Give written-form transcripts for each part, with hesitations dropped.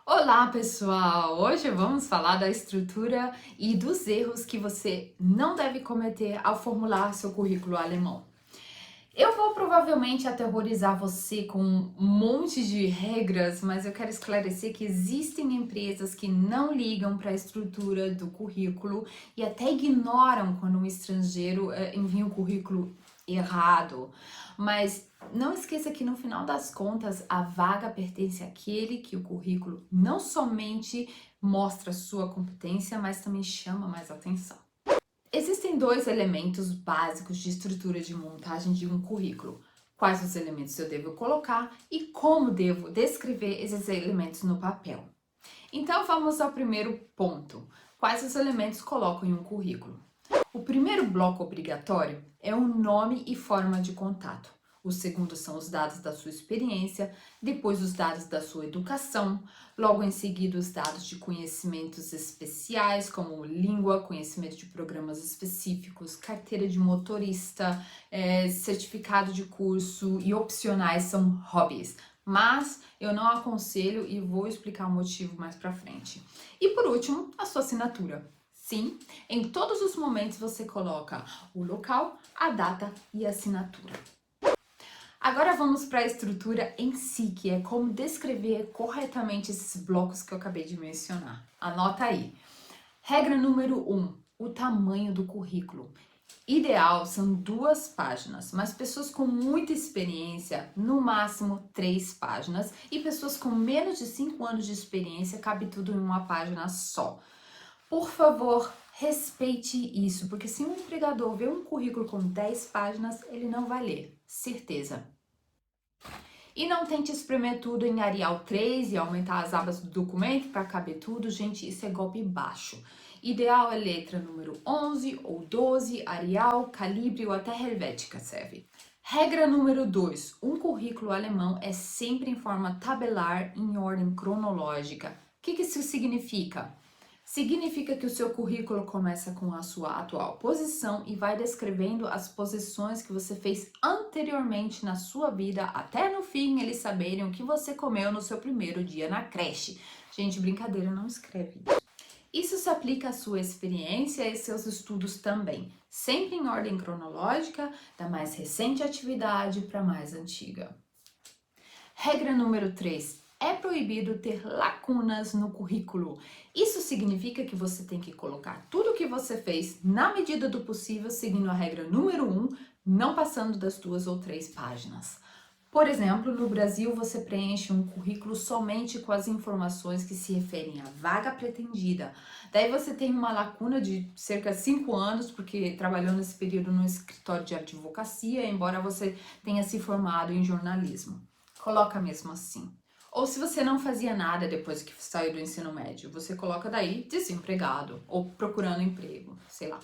Olá, pessoal! Hoje vamos falar da estrutura e dos erros que você não deve cometer ao formular seu currículo alemão. Eu vou provavelmente aterrorizar você com um monte de regras, mas eu quero esclarecer que existem empresas que não ligam para a estrutura do currículo e até ignoram quando um estrangeiro envia um currículo errado. Mas não esqueça que no final das contas a vaga pertence àquele que o currículo não somente mostra sua competência, mas também chama mais atenção. Existem dois elementos básicos de estrutura de montagem de um currículo. Quais os elementos eu devo colocar e como devo descrever esses elementos no papel. Então vamos ao primeiro ponto. Quais os elementos coloco em um currículo? O primeiro bloco obrigatório é o nome e forma de contato. O segundo são os dados da sua experiência, depois os dados da sua educação, logo em seguida os dados de conhecimentos especiais, como língua, conhecimento de programas específicos, carteira de motorista, certificado de curso e opcionais são hobbies. Mas eu não aconselho e vou explicar o motivo mais pra frente. E por último, a sua assinatura. Sim, em todos os momentos você coloca o local, a data e a assinatura. Agora vamos para a estrutura em si, que é como descrever corretamente esses blocos que eu acabei de mencionar. Anota aí. Regra número 1, o tamanho do currículo. Ideal são 2 páginas, mas pessoas com muita experiência, no máximo 3 páginas, e pessoas com menos de 5 anos de experiência, cabe tudo em uma página só. Por favor, respeite isso, porque se um empregador vê um currículo com 10 páginas, ele não vai ler, certeza. E não tente espremer tudo em Arial 3 e aumentar as abas do documento para caber tudo, gente, isso é golpe baixo. Ideal é letra número 11 ou 12, Arial, Calibre ou até Helvética serve. Regra número 2, um currículo alemão é sempre em forma tabelar em ordem cronológica. O que isso significa? Significa que o seu currículo começa com a sua atual posição e vai descrevendo as posições que você fez anteriormente na sua vida, até no fim eles saberem o que você comeu no seu primeiro dia na creche. Gente, brincadeira, não escreve isso. Isso se aplica à sua experiência e seus estudos também, sempre em ordem cronológica, da mais recente atividade para a mais antiga. Regra número 3. É proibido ter lacunas no currículo. Isso significa que você tem que colocar tudo o que você fez na medida do possível, seguindo a regra número 1, não passando das 2 ou 3 páginas. Por exemplo, no Brasil você preenche um currículo somente com as informações que se referem à vaga pretendida. Daí você tem uma lacuna de cerca de 5 anos, porque trabalhou nesse período no escritório de advocacia, embora você tenha se formado em jornalismo. Coloca mesmo assim. Ou se você não fazia nada depois que saiu do ensino médio, você coloca daí desempregado ou procurando emprego, sei lá.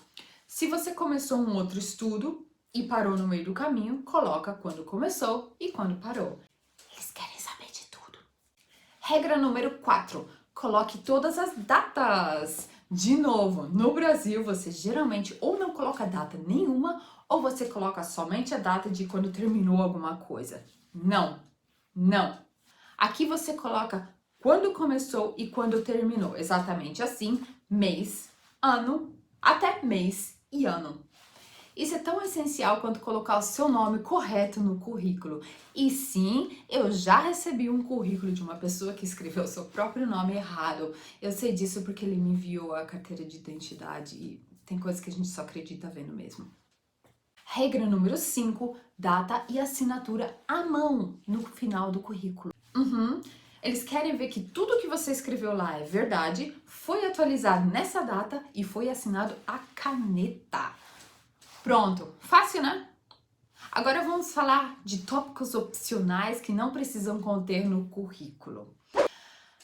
Se você começou um outro estudo e parou no meio do caminho, coloca quando começou e quando parou. Eles querem saber de tudo. Regra número 4. Coloque todas as datas. De novo, no Brasil você geralmente ou não coloca data nenhuma ou você coloca somente a data de quando terminou alguma coisa. Não, não. Aqui você coloca quando começou e quando terminou, exatamente assim, mês, ano, até mês e ano. Isso é tão essencial quanto colocar o seu nome correto no currículo. E sim, eu já recebi um currículo de uma pessoa que escreveu seu próprio nome errado. Eu sei disso porque ele me enviou a carteira de identidade e tem coisas que a gente só acredita vendo mesmo. Regra número 5, data e assinatura à mão no final do currículo. Eles querem ver que tudo que você escreveu lá é verdade, foi atualizado nessa data e foi assinado a caneta. Pronto, fácil, né? Agora vamos falar de tópicos opcionais que não precisam conter no currículo.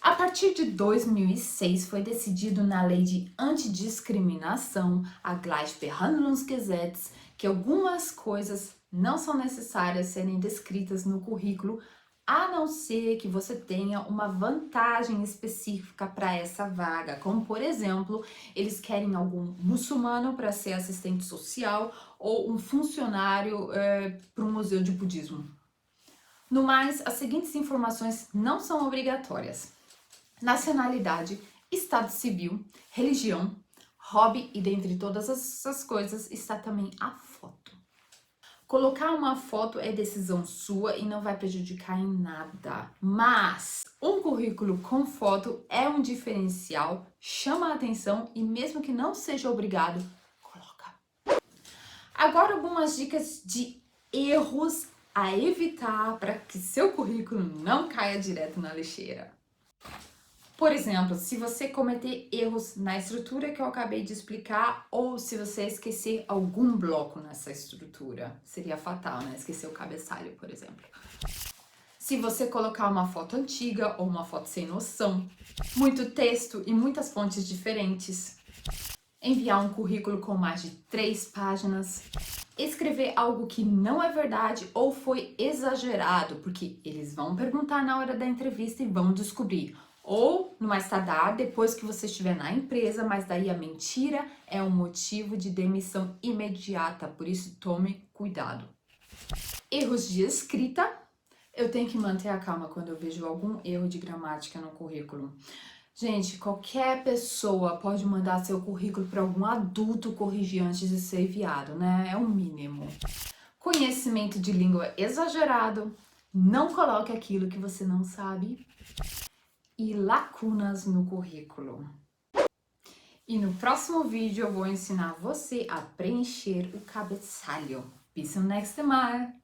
A partir de 2006 foi decidido na Lei de Antidiscriminação, a Gleichbehandlungsgesetz, que algumas coisas não são necessárias serem descritas no currículo, a não ser que você tenha uma vantagem específica para essa vaga, como por exemplo, eles querem algum muçulmano para ser assistente social ou um funcionário para um museu de budismo. No mais, as seguintes informações não são obrigatórias. nacionalidade, estado civil, religião, hobby e dentre todas essas coisas está também a foto. Colocar uma foto é decisão sua e não vai prejudicar em nada, mas um currículo com foto é um diferencial, chama a atenção e mesmo que não seja obrigado, coloca. Agora algumas dicas de erros a evitar para que seu currículo não caia direto na lixeira. Por exemplo, se você cometer erros na estrutura que eu acabei de explicar ou se você esquecer algum bloco nessa estrutura, seria fatal, né? Esquecer o cabeçalho, por exemplo. Se você colocar uma foto antiga ou uma foto sem noção, muito texto e muitas fontes diferentes, enviar um currículo com mais de 3 páginas, escrever algo que não é verdade ou foi exagerado, porque eles vão perguntar na hora da entrevista e vão descobrir. Ou, no mais tardar, depois que você estiver na empresa, mas daí a mentira é um motivo de demissão imediata, por isso tome cuidado. Erros de escrita. Eu tenho que manter a calma quando eu vejo algum erro de gramática no currículo. Gente, qualquer pessoa pode mandar seu currículo para algum adulto corrigir antes de ser enviado, né? É o mínimo. Conhecimento de língua exagerado. Não coloque aquilo que você não sabe. E lacunas no currículo. E no próximo vídeo eu vou ensinar você a preencher o cabeçalho. Bis zum nächsten Mal!